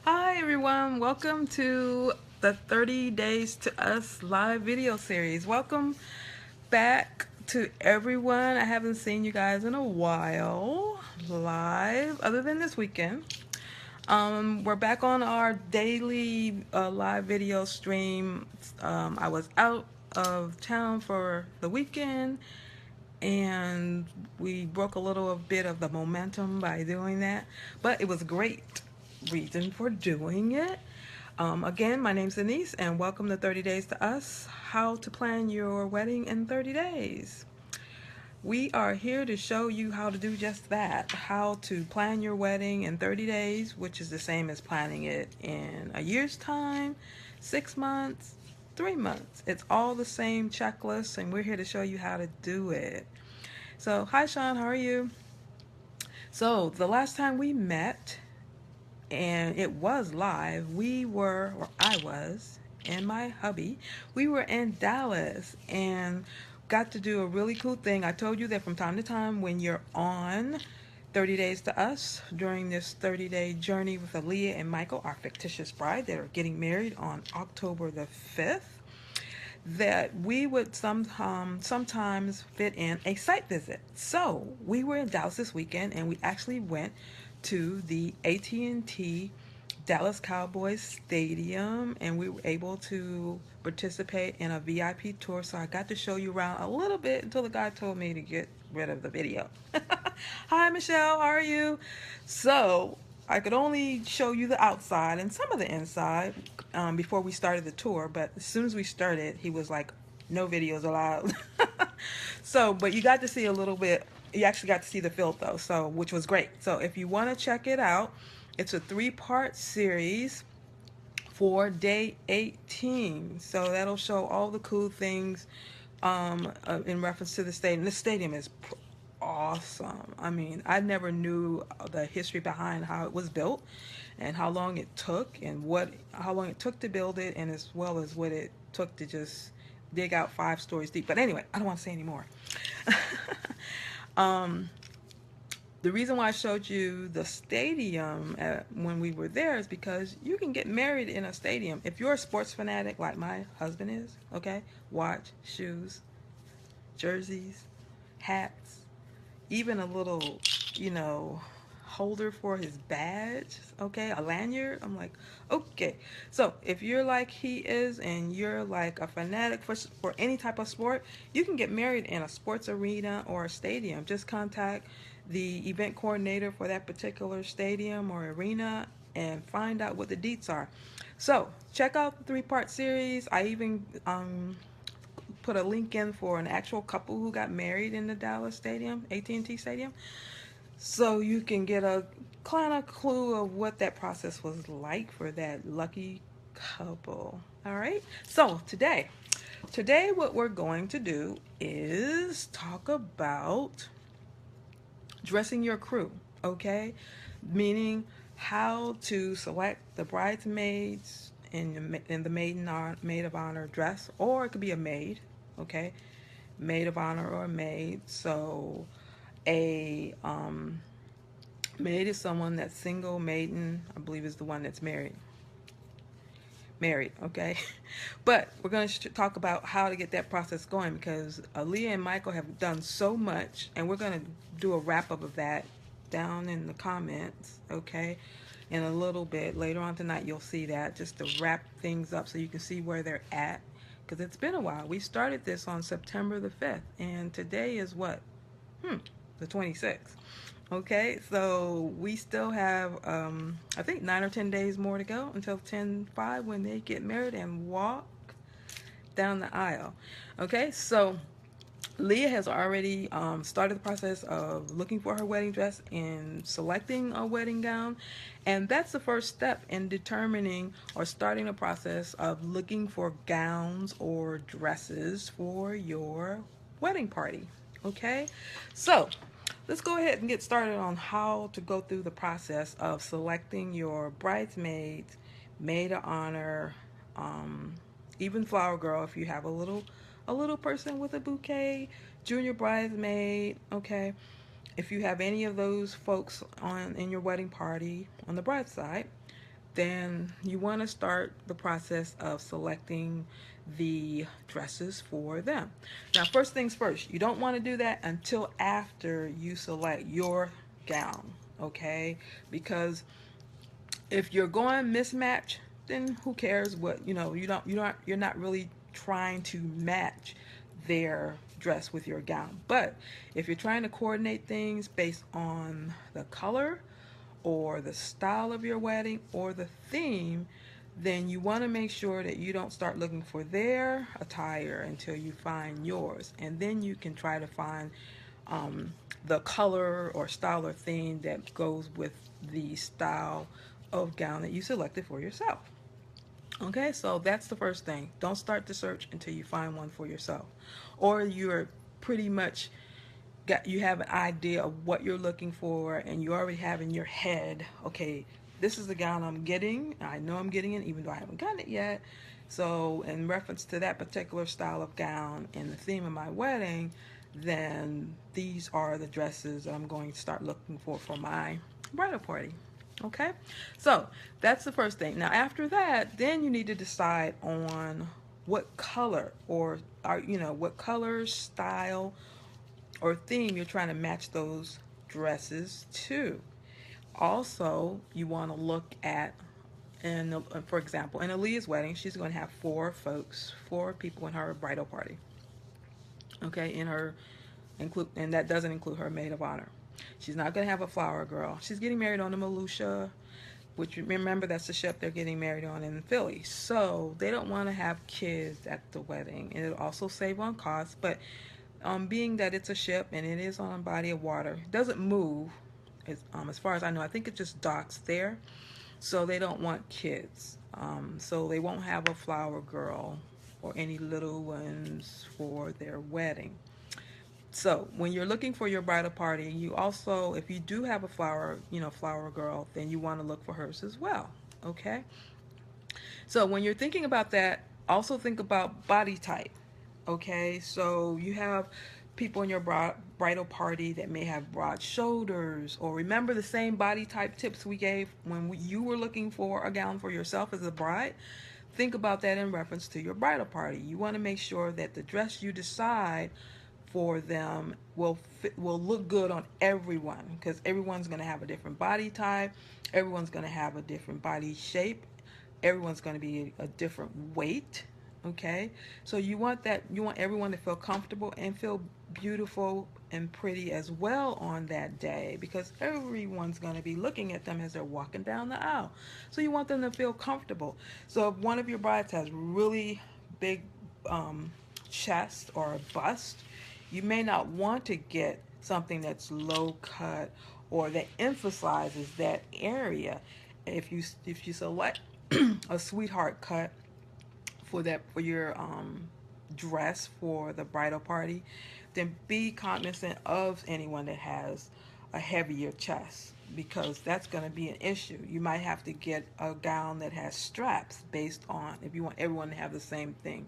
Hi everyone, welcome to the 30 Days to Us live video series. Welcome back to everyone. I haven't seen you guys in a while live, other than this weekend. We're back on our daily live video stream. I was out of town for the weekend and we broke a little bit of the momentum by doing that, but it was a great reason for doing it. Again, my name's Denise, and welcome to 30 Days to Us, how to plan your wedding in 30 days. We are here to show you how to do just that, how to plan your wedding in 30 days, which is the same as planning it in a year's time, 6 months, 3 months. It's all the same checklist, and we're here to show you how to do it. So, hi Sean, how are you? So, the last time we met, and it was live, or I was, and my hubby, we were in Dallas and got to do a really cool thing. I told you that from time to time when you're on 30 Days to Us during this 30-day journey with Aaliyah and Michael, our fictitious bride, that are getting married on October the 5th, that we would sometimes fit in a site visit. So we were in Dallas this weekend, and we actually went to the AT&T Dallas Cowboys Stadium, and we were able to participate in a VIP tour. So I got to show you around a little bit until the guy told me to get rid of the video. Hi, Michelle. How are you? So I could only show you the outside and some of the inside before we started the tour. But as soon as we started, he was like, "No videos allowed." So, but you got to see a little bit. You actually got to see the field though, so which was great. So if you want to check it out, it's a three-part series for day 18. So that'll show all the cool things in reference to the stadium. The stadium is awesome. I mean, I never knew the history behind how it was built and how long it took and how long it took to build it, and as well as what it took to just dig out 5 stories deep. But anyway, I don't want to say any more. um, the reason why I showed you the stadium when we were there is because you can get married in a stadium. If you're a sports fanatic like my husband is, okay, watch, shoes, jerseys, hats, even a little, you know, holder for his badge, okay, a lanyard. I'm like, okay. So if you're like he is and you're like a fanatic for any type of sport, you can get married in a sports arena or a stadium. Just contact the event coordinator for that particular stadium or arena and find out what the deets are. So check out the three-part series. I even put a link in for an actual couple who got married in the Dallas Stadium, AT&T Stadium, so you can get a kind of clue of what that process was like for that lucky couple. All right. So today what we're going to do is talk about dressing your crew, okay? Meaning how to select the bridesmaids in the maid of honor dress, or it could be a maid, okay? Maid of honor or a maid. So a maid is someone that's single. Maiden, I believe, is the one that's married, okay? But we're going to talk about how to get that process going, because Aaliyah and Michael have done so much, and we're going to do a wrap up of that down in the comments, okay? In a little bit later on tonight, you'll see that, just to wrap things up so you can see where they're at, because it's been a while. We started this on September the 5th, and today is what? The 26th. Okay, so we still have, I think, 9 or 10 days more to go until 10/5 when they get married and walk down the aisle. Okay, so Leah has already started the process of looking for her wedding dress and selecting a wedding gown. And that's the first step in determining or starting the process of looking for gowns or dresses for your wedding party. Okay, so let's go ahead and get started on how to go through the process of selecting your bridesmaids, maid of honor, um, even flower girl if you have a little person with a bouquet, junior bridesmaid, okay? If you have any of those folks on in your wedding party on the bride side, then you want to start the process of selecting the dresses for them. Now, first things first, you don't want to do that until after you select your gown, okay? Because if you're going mismatch, then who cares what, you're not really trying to match their dress with your gown. But if you're trying to coordinate things based on the color or the style of your wedding or the theme, then you want to make sure that you don't start looking for their attire until you find yours. And then you can try to find the color or style or theme that goes with the style of gown that you selected for yourself. Okay, so that's the first thing. Don't start the search until you find one for yourself. Or you're pretty much you have an idea of what you're looking for and you already have in your head, okay, this is the gown I'm getting. I know I'm getting it even though I haven't gotten it yet. So in reference to that particular style of gown and the theme of my wedding, then these are the dresses that I'm going to start looking for my bridal party. Okay, so that's the first thing. Now after that, then you need to decide on what color or what color, style, or theme you're trying to match those dresses to. Also, you want to look at, and for example, in Aaliyah's wedding, she's going to have four people in her bridal party. Okay, and that doesn't include her maid of honor. She's not going to have a flower girl. She's getting married on the Malusha, which, remember, that's the ship they're getting married on in Philly. So they don't want to have kids at the wedding, and it'll also save on costs. But being that it's a ship and it is on a body of water, it doesn't move. As far as I know, I think it just docks there. So they don't want kids. So they won't have a flower girl or any little ones for their wedding. So when you're looking for your bridal party, you also, if you do have a flower girl, then you want to look for hers as well. Okay. So when you're thinking about that, also think about body type. Okay. So you have people in your bridal party that may have broad shoulders, or remember the same body type tips we gave when you were looking for a gown for yourself as a bride. Think about that in reference to your bridal party. You want to make sure that the dress you decide for them will look good on everyone, because everyone's going to have a different body type, everyone's going to have a different body shape, everyone's going to be a different weight. Okay, so you want everyone to feel comfortable and feel beautiful and pretty as well on that day, because everyone's going to be looking at them as they're walking down the aisle. So you want them to feel comfortable. So if one of your brides has really big chest or a bust, you may not want to get something that's low cut or that emphasizes that area. If you select a sweetheart cut for your dress for the bridal party, then be cognizant of anyone that has a heavier chest, because that's going to be an issue. You might have to get a gown that has straps based on, if you want everyone to have the same thing,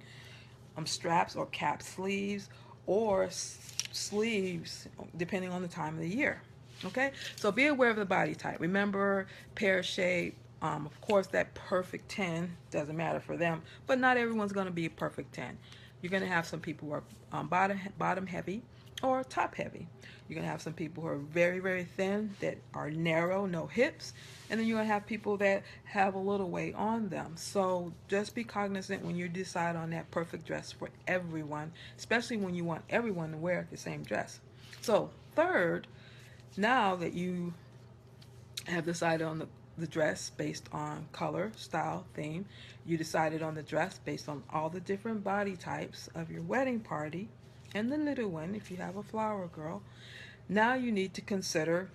straps or cap sleeves, or sleeves depending on the time of the year. Okay, so be aware of the body type. Remember, pear shape. Of course, that perfect 10 doesn't matter for them, but not everyone's going to be a perfect 10. You're going to have some people who are bottom heavy or top heavy. You're going to have some people who are very, very thin, that are narrow, no hips, and then you're going to have people that have a little weight on them. So just be cognizant when you decide on that perfect dress for everyone, especially when you want everyone to wear the same dress. So third, now that you have decided on the dress based on color, style, theme, you decided on the dress based on all the different body types of your wedding party and the little one if you have a flower girl. Now you need to consider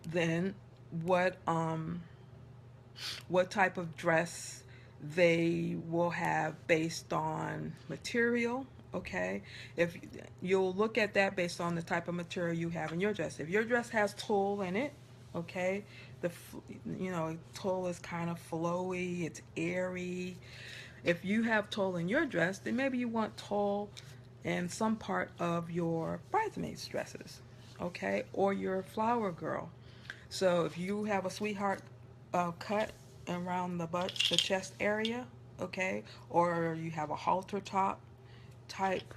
then what type of dress they will have based on material. Okay, if you'll look at that based on the type of material you have in your dress. If your dress has tulle in it, okay, tulle is kind of flowy, it's airy. If you have tulle in your dress, then maybe you want tulle in some part of your bridesmaids dresses, okay, or your flower girl. So if you have a sweetheart cut around the butt, the chest area, okay? Or you have a halter top type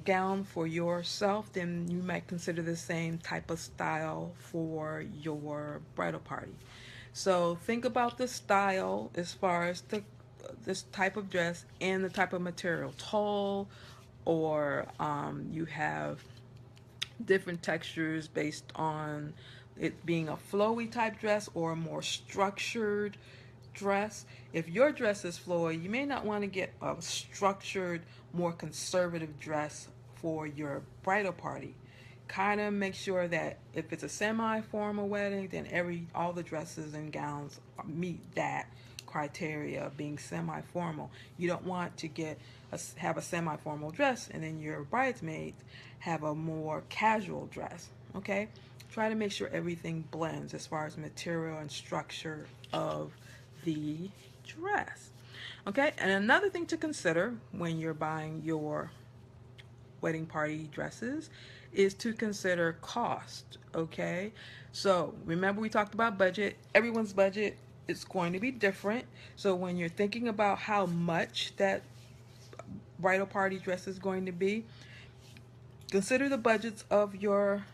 gown for yourself, then you might consider the same type of style for your bridal party. So think about the style as far as this type of dress and the type of material, tall, or you have different textures based on it being a flowy type dress or a more structured dress. If your dress is flowy, you may not want to get a structured, more conservative dress for your bridal party. Kind of make sure that if it's a semi-formal wedding, then all the dresses and gowns meet that criteria of being semi-formal. You don't want to have a semi-formal dress and then your bridesmaids have a more casual dress. Okay, try to make sure everything blends as far as material and structure of the dress. Okay, and another thing to consider when you're buying your wedding party dresses is to consider cost. Okay, so remember we talked about budget. Everyone's budget is going to be different. So when you're thinking about how much that bridal party dress is going to be, consider the budgets of your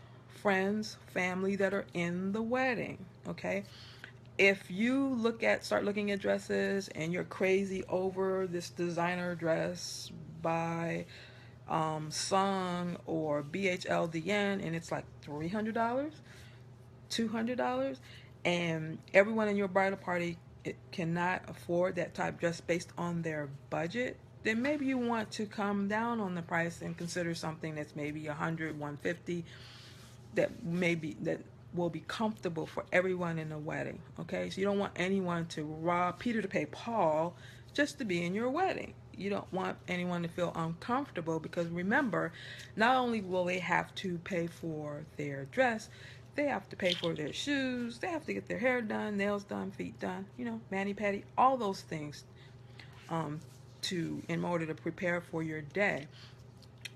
friends, family that are in the wedding. Okay, if you start looking at dresses and you're crazy over this designer dress by Sung or BHLDN and it's like $300, $200, and everyone in your bridal party cannot afford that type dress based on their budget, then maybe you want to come down on the price and consider something that's maybe 100, 150, that will be comfortable for everyone in the wedding. Okay, so you don't want anyone to rob Peter to pay Paul just to be in your wedding. You don't want anyone to feel uncomfortable, because remember, not only will they have to pay for their dress, they have to pay for their shoes, they have to get their hair done, nails done, feet done, mani pedi, all those things, um, in order to prepare for your day.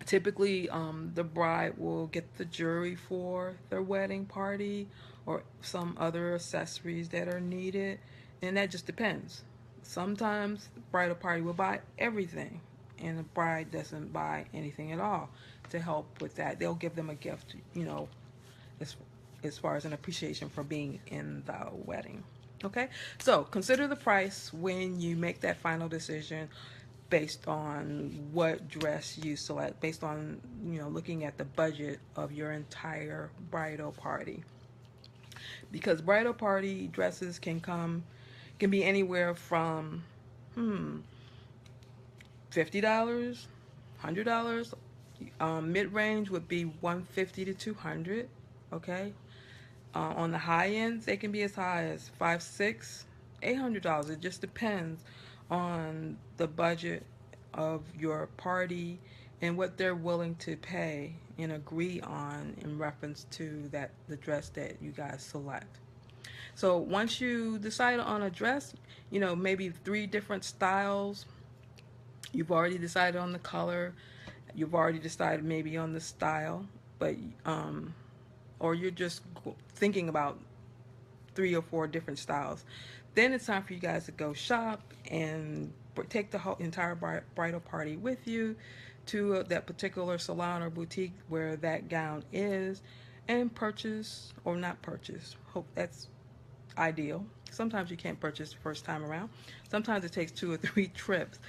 Typically, the bride will get the jewelry for their wedding party or some other accessories that are needed, and that just depends. Sometimes the bridal party will buy everything, and the bride doesn't buy anything at all to help with that. They'll give them a gift, as, as far as an appreciation for being in the wedding. Okay, so consider the price when you make that final decision based on what dress you select, based on looking at the budget of your entire bridal party, because bridal party dresses can be anywhere from $50, $100. Mid-range would be 150 to 200. Okay, on the high end they can be as high as five, six, $800. It just depends on the budget of your party and what they're willing to pay and agree on in reference to the dress that you guys select. So once you decide on a dress, maybe 3 different styles, you've already decided on the color, you've already decided maybe on the style, but or you're just thinking about 3 or 4 different styles. Then it's time for you guys to go shop and take the whole entire bridal party with you to that particular salon or boutique where that gown is, and purchase or not purchase. Hope that's ideal. Sometimes you can't purchase the first time around. Sometimes it takes 2 or 3 trips.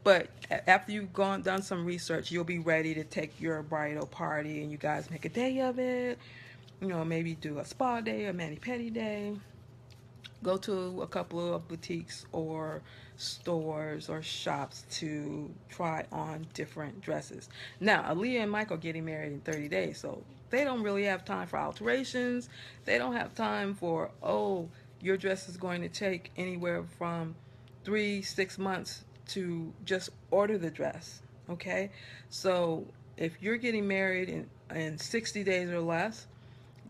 But after you've done some research, you'll be ready to take your bridal party and you guys make a day of it. Maybe do a spa day, a mani-pedi day. Go to a couple of boutiques or stores or shops to try on different dresses. Now, Aaliyah and Mike are getting married in 30 days, so they don't really have time for alterations. They don't have time for, oh, your dress is going to take anywhere from 3, 6 months to just order the dress. Okay, so if you're getting married in 60 days or less,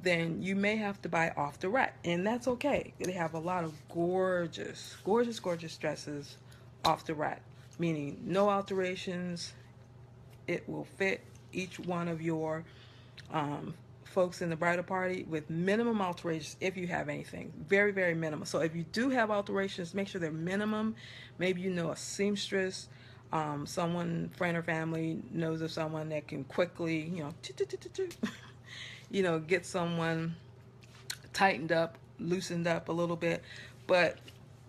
then you may have to buy off the rack, and that's okay. They have a lot of gorgeous, gorgeous, gorgeous dresses off the rack, meaning no alterations. It will fit each one of your folks in the bridal party with minimum alterations if you have anything. Very, very minimum. So if you do have alterations, make sure they're minimum. Maybe you know a seamstress, someone, friend or family knows of someone that can quickly, get someone tightened up, loosened up a little bit. But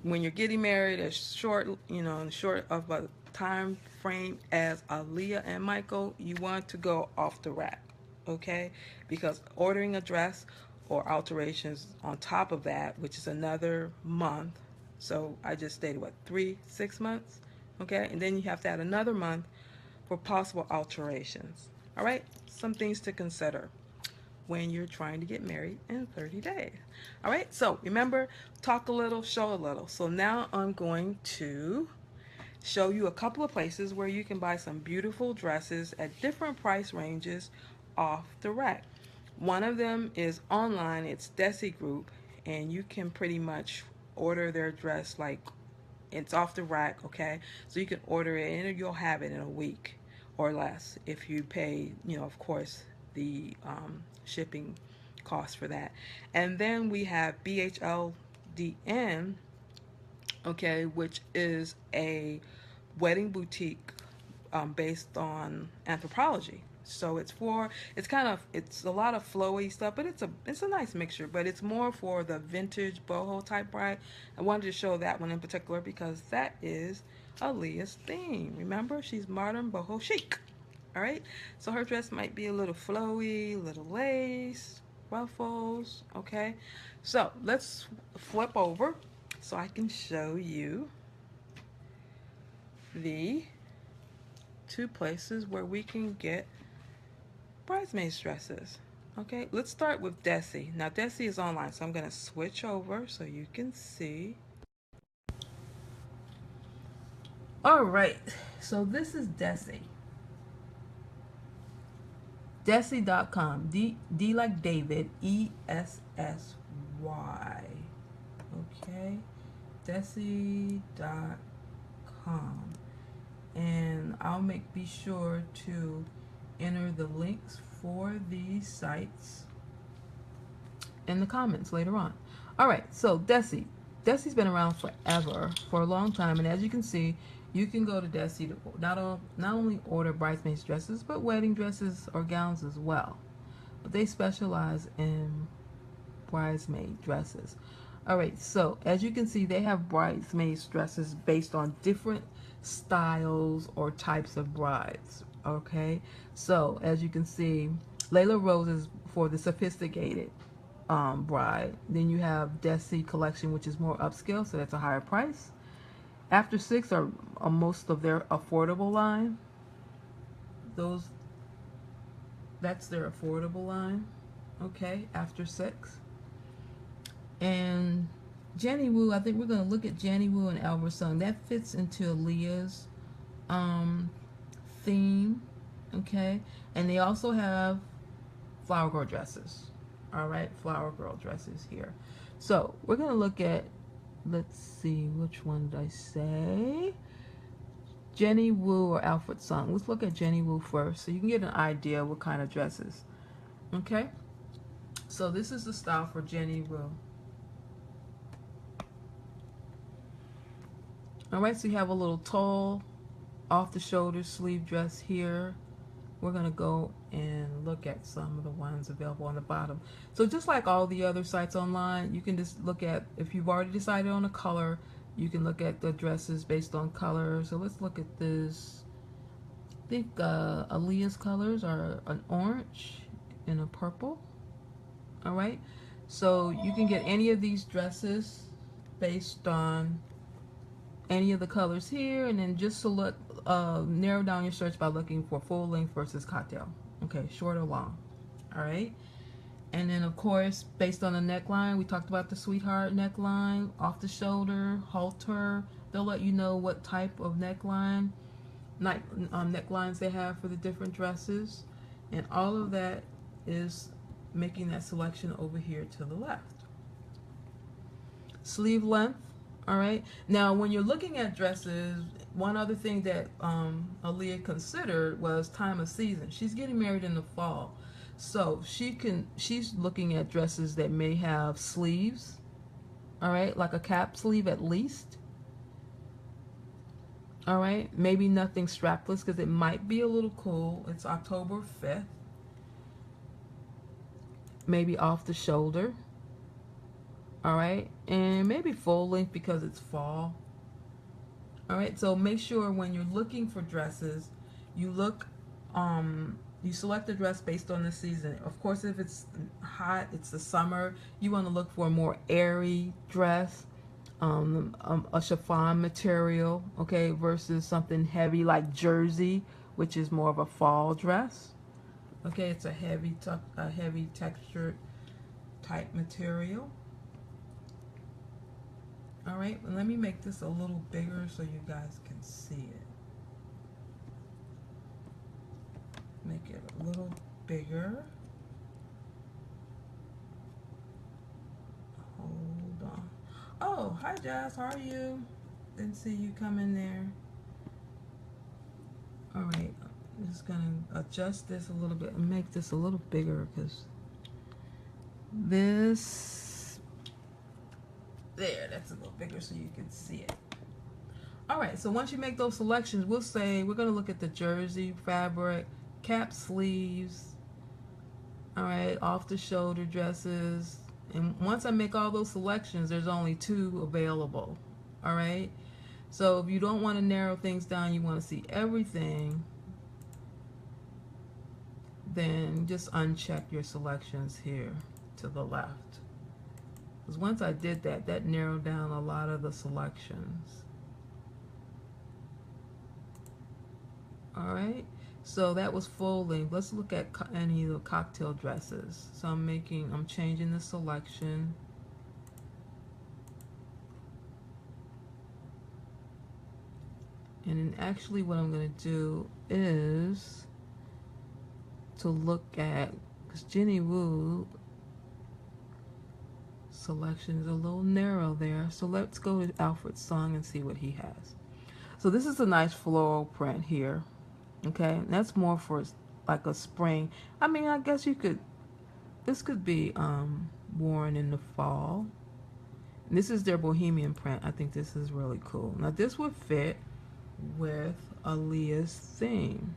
when you're getting married, short of a time frame as Aaliyah and Michael, you want to go off the rack, okay? Because ordering a dress or alterations on top of that, which is another month. So I just stated 6 months, okay? And then you have to add another month for possible alterations. All right, some things to consider when you're trying to get married in 30 days. All right, so remember, talk a little, show a little. So now I'm going to show you a couple of places where you can buy some beautiful dresses at different price ranges off the rack. One of them is online. It's Desi Group, and you can pretty much order their dress like it's off the rack, okay? So you can order it and you'll have it in a week or less if you pay, of course, the shipping cost for that. And then we have BHLDN, okay, which is a wedding boutique based on anthropology. So it's a lot of flowy stuff, but it's a nice mixture, but it's more for the vintage boho type bride. I wanted to show that one in particular because that is Aaliyah's theme. Remember, she's modern boho chic. All right, so her dress might be a little flowy, little lace, ruffles, okay? So let's flip over so I can show you the two places where we can get bridesmaids dresses. Okay, let's start with Desi. Now Desi is online, so I'm going to switch over so you can see. All right, so this is Desi. Desi.com. D like David, ESSY. Okay, Desi.com. And I'll be sure to enter the links for these sites in the comments later on. All right, so Desi's been around forever, for a long time, and as you can see, you can go to Desi to not only order bridesmaids dresses, but wedding dresses or gowns as well. But they specialize in bridesmaid dresses. All right, so as you can see, they have bridesmaids dresses based on different styles or types of brides. Okay, so as you can see, Layla Rose is for the sophisticated bride. Then you have Desi collection, which is more upscale, so that's a higher price. After Six are most of their affordable line. That's their affordable line. Okay, After Six. And Jenny Wu, I think we're going to look at Jenny Wu and Albert Sung. That fits into Aaliyah's theme. Okay, and they also have flower girl dresses. All right, flower girl dresses here. So we're going to look at, let's see, which one did I say? Jenny Wu or Alfred Sung. Let's look at Jenny Wu first so you can get an idea what kind of dresses. Okay, so this is the style for Jenny Wu. All right, so you have a little tall, off the shoulder sleeve dress here. We're going to go and look at some of the ones available on the bottom. So just like all the other sites online, you can just look at, if you've already decided on a color, you can look at the dresses based on color. So let's look at this. I think Aaliyah's colors are an orange and a purple. All right, so you can get any of these dresses based on any of the colors here, and then just select, narrow down your search by looking for full length versus cocktail. Okay, short or long. All right, and then of course, based on the neckline, we talked about the sweetheart neckline, off the shoulder, halter. They'll let you know what type of necklines they have for the different dresses, and all of that is making that selection over here to the left. Sleeve length. All right, now when you're looking at dresses, one other thing that Aaliyah considered was time of season. She's getting married in the fall, So she's looking at dresses that may have sleeves, all right, like a cap sleeve at least. All right, maybe nothing strapless because it might be a little cool. It's October 5th. Maybe off the shoulder. All right, and maybe full length because it's fall. All right, so make sure when you're looking for dresses, you look, you select a dress based on the season. Of course, if it's hot, it's the summer, you want to look for a more airy dress, a chiffon material, okay, versus something heavy like jersey, which is more of a fall dress. Okay, it's a heavy textured type material. All right, let me make this a little bigger so you guys can see it. Make it a little bigger. Hold on. Oh, hi Jazz, how are you? Didn't see you come in there. All right, I'm just gonna adjust this a little bit and make this a little bigger because this, there, that's a little bigger so you can see it. All right, so once you make those selections, we'll say we're gonna look at the jersey fabric, cap sleeves, all right, off the shoulder dresses. And once I make all those selections, there's only 2 available, all right? So if you don't want to narrow things down, you want to see everything, then just uncheck your selections here to the left. Because once I did that, that narrowed down a lot of the selections. All right, so that was full length. Let's look at any of the cocktail dresses. So I'm changing the selection. And then actually what I'm going to do is to look at, because Jenny Wu selection is a little narrow there. So let's go to Alfred's Song and see what he has. So this is a nice floral print here. Okay, and that's more for like a spring. I mean, I guess this could be worn in the fall. And this is their bohemian print. I think this is really cool. Now this would fit with Aaliyah's theme.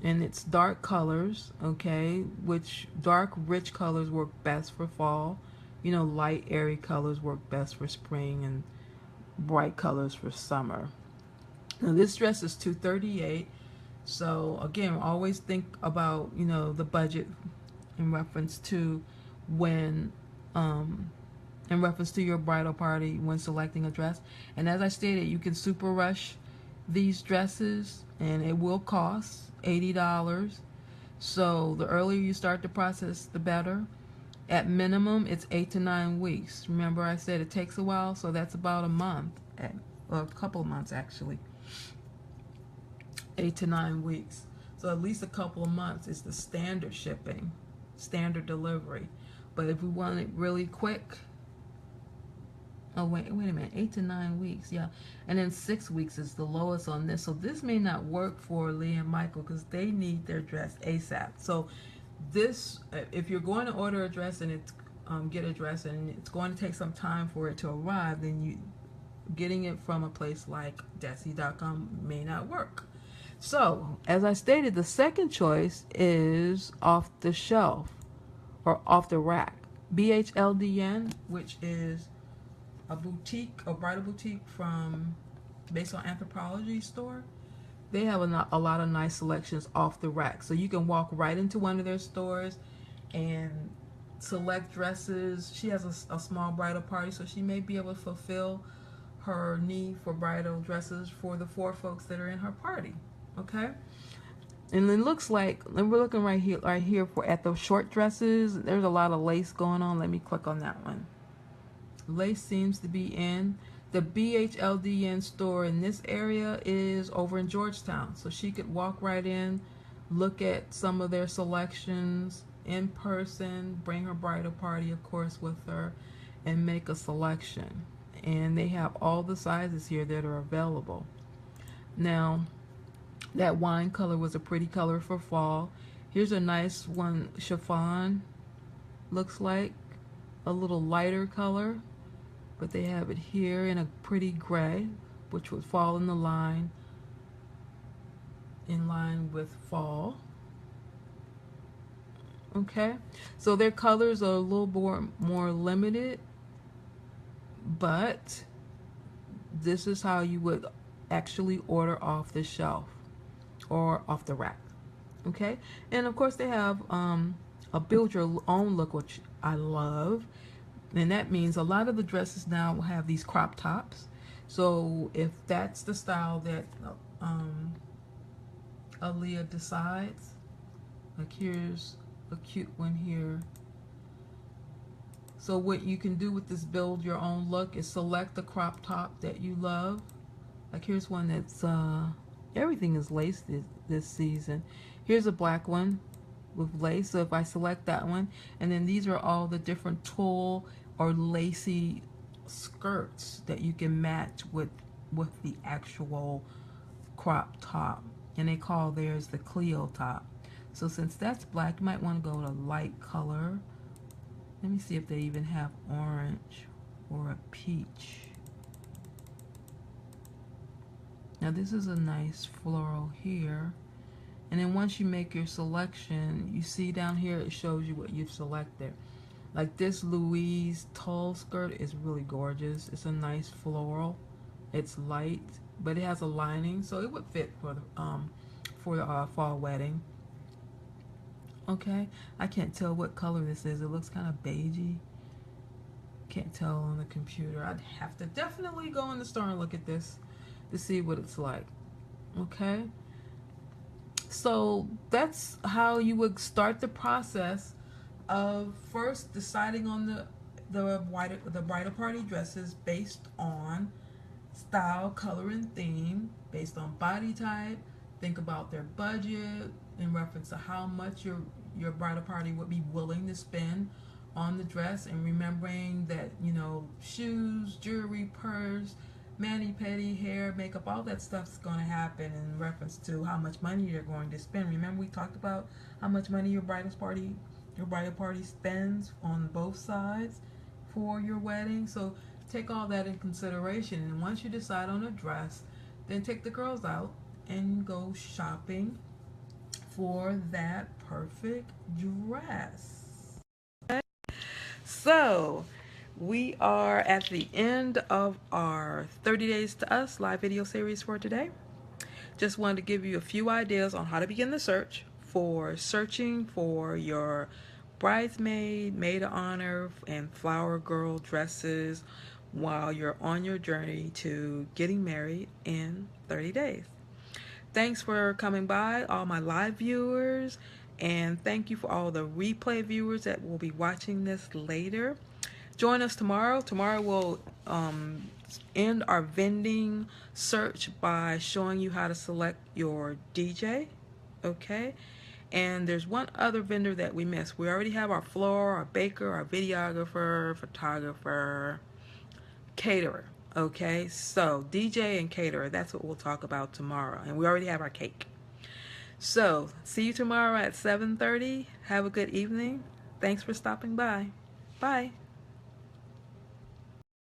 And it's dark colors, okay, which dark rich colors work best for fall. You know, light airy colors work best for spring and bright colors for summer. Now this dress is $238. So again, always think about, you know, the budget in reference to when in reference to your bridal party when selecting a dress. And as I stated, you can super rush these dresses and it will cost $80. So the earlier you start the process, the better. At minimum, it's 8 to 9 weeks. Remember I said it takes a while, so that's about a month, well, a couple of months actually. 8 to 9 weeks. So at least a couple of months is the standard shipping, standard delivery. But if we want it really quick, oh wait a minute, 8 to 9 weeks, yeah. And then 6 weeks is the lowest on this. So this may not work for Lee and Michael because they need their dress ASAP. So this, if you're going to order a dress and it's get a dress and it's going to take some time for it to arrive, then getting it from a place like Desi.com may not work. So as I stated, the second choice is off the shelf or off the rack. BHLDN, which is a boutique, a bridal boutique based on Anthropologie store. They have a lot of nice selections off the rack. So you can walk right into one of their stores and select dresses. She has a small bridal party, so she may be able to fulfill her need for bridal dresses for the 4 folks that are in her party. Okay? And it looks like, and we're looking right here at the short dresses. There's a lot of lace going on. Let me click on that one. Lace seems to be in. The BHLDN store in this area is over in Georgetown. So she could walk right in, look at some of their selections in person, bring her bridal party, of course, with her, and make a selection. And they have all the sizes here that are available. Now, that wine color was a pretty color for fall. Here's a nice one, chiffon, looks like a little lighter color, but they have it here in a pretty gray, which would fall in line with fall. Okay, so their colors are a little more limited, but this is how you would actually order off the shelf or off the rack. Okay, and of course they have a build your own look, which I love, and that means a lot of the dresses now have these crop tops. So if that's the style that Aaliyah decides, like here's a cute one here. So what you can do with this build your own look is select the crop top that you love. Like here's one that's everything is lace this season. Here's a black one with lace. So if I select that one, and then these are all the different tulle or lacy skirts that you can match with the actual crop top, and they call theirs the Clio top. So since that's black, you might want to go to light color. Let me see if they even have orange or a peach. Now this is a nice floral here. And then once you make your selection, you see down here it shows you what you've selected. Like this Louise tulle skirt is really gorgeous. It's a nice floral. It's light, but it has a lining, so it would fit for the fall wedding. Okay, I can't tell what color this is. It looks kind of beigey. Can't tell on the computer. I'd have to definitely go in the store and look at this to see what it's like. Okay, so that's how you would start the process of first deciding on the bridal party dresses based on style, color, and theme, based on body type. Think about their budget in reference to how much your bridal party would be willing to spend on the dress, and remembering that, you know, shoes, jewelry, purse, mani-pedi, hair, makeup, all that stuff's going to happen in reference to how much money you're going to spend. Remember we talked about how much money your bridal party spends on both sides for your wedding. So take all that in consideration, and once you decide on a dress, then take the girls out and go shopping for that perfect dress. Okay? So we are at the end of our 30 Days to Us live video series for today. Just wanted to give you a few ideas on how to begin the search for searching for your bridesmaid, maid of honor, and flower girl dresses while you're on your journey to getting married in 30 days. Thanks for coming by, all my live viewers, and thank you for all the replay viewers that will be watching this later. Join us tomorrow. Tomorrow we'll end our vending search by showing you how to select your DJ. Okay? And there's one other vendor that we missed. We already have our floor, our baker, our videographer, photographer, caterer. Okay, so DJ and caterer, that's what we'll talk about tomorrow. And we already have our cake. So see you tomorrow at 7:30. Have a good evening. Thanks for stopping by. Bye.